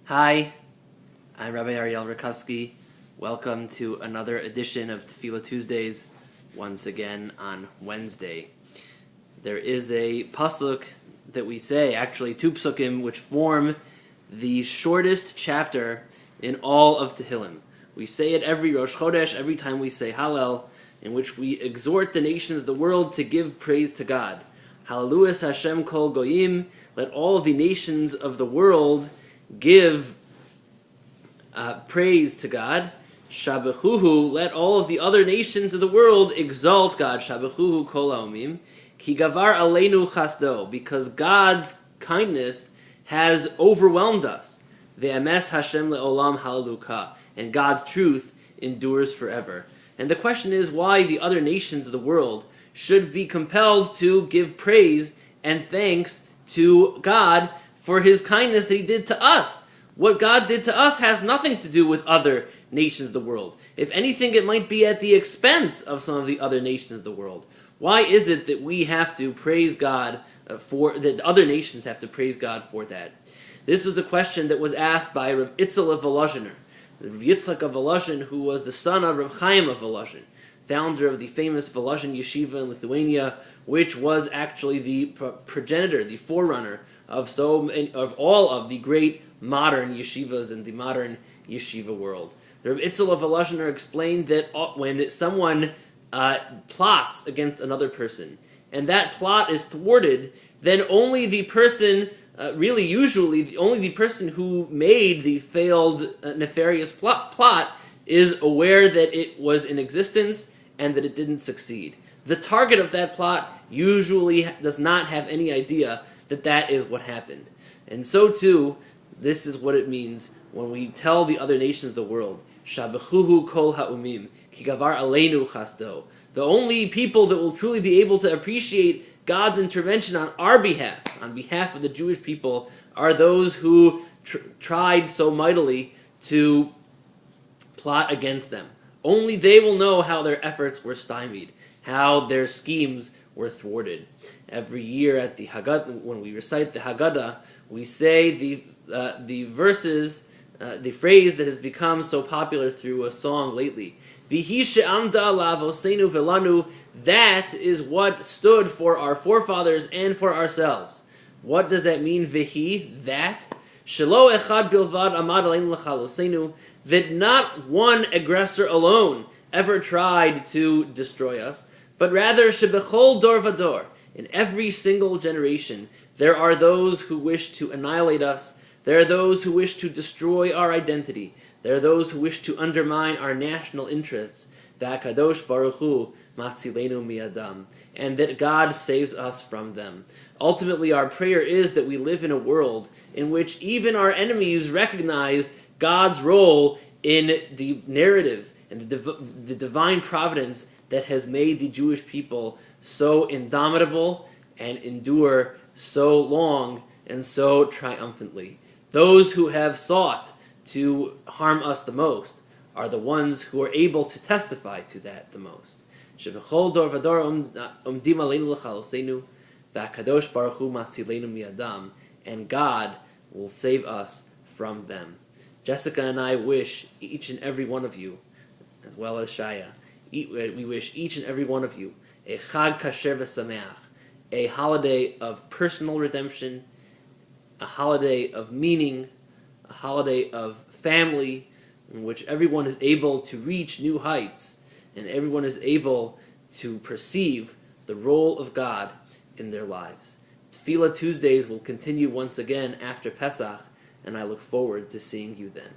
Hi, I'm Rabbi Ariel Rackovsky. Welcome to another edition of Tefilah Tuesdays, once again on Wednesday. There is a pasuk that we say, actually two psukim, which form the shortest chapter in all of Tehillim. We say it every Rosh Chodesh, every time we say Hallel, in which we exhort the nations of the world to give praise to God. Hallelujah Hashem kol goyim, let all of the nations of the world give praise to God. Shabechuhu, let all of the other nations of the world exalt God. Shabechuhu kol haomim, ki gavar aleinu chasdo, because God's kindness has overwhelmed us. Ve'emes Hashem le'olam haleluka, and God's truth endures forever. And the question is why the other nations of the world should be compelled to give praise and thanks to God for His kindness that He did to us. What God did to us has nothing to do with other nations of the world. If anything, it might be at the expense of some of the other nations of the world. Why is it that we have to praise God that other nations have to praise God for that? This was a question that was asked by Rav Itzel of Volozhin, Rav Yitzchak of Volozhin, who was the son of Rav Chaim of Volozhin, founder of the famous Volozhin Yeshiva in Lithuania, which was actually the progenitor, the forerunner of all of the great modern yeshivas in the modern yeshiva world. The Rav Itzel of Volozhin explained that when someone plots against another person, and that plot is thwarted, then only the person, only the person who made the failed nefarious plot is aware that it was in existence and that it didn't succeed. The target of that plot usually does not have any idea that that is what happened. And so too, this is what it means when we tell the other nations of the world, Shabechuhu kol haumim, ki gavar aleinu chasdo. The only people that will truly be able to appreciate God's intervention on our behalf, on behalf of the Jewish people, are those who tried so mightily to plot against them. Only they will know how their efforts were stymied, how their schemes were thwarted. Every year at the Haggadah, when we recite the Haggadah, we say the verses, the phrase that has become so popular through a song lately. Vihi she'amda la'avosenu velanu, that is what stood for our forefathers and for ourselves. What does that mean, vihi, that? Shelo echad bilvad amad aleinu l'chalosenu, that not one aggressor alone ever tried to destroy us, but rather shebechol dor vador, in every single generation, there are those who wish to annihilate us, there are those who wish to destroy our identity, there are those who wish to undermine our national interests, V'akadosh Baruch Hu matzilenu miadam, and that God saves us from them. Ultimately, our prayer is that we live in a world in which even our enemies recognize God's role in the narrative and the divine providence that has made the Jewish people so indomitable and endure so long and so triumphantly. Those who have sought to harm us the most are the ones who are able to testify to that the most. Shebechol dor vador umdim aleinu l'chalosenu, v'akadosh baruch hu matzilenu miadam, and God will save us from them. Jessica and I wish each and every one of you, as well as Shaya, we wish each and every one of you a Chag Kasher v'Sameach, a holiday of personal redemption, a holiday of meaning, a holiday of family, in which everyone is able to reach new heights, and everyone is able to perceive the role of God in their lives. Tefilah Tuesdays will continue once again after Pesach, and I look forward to seeing you then.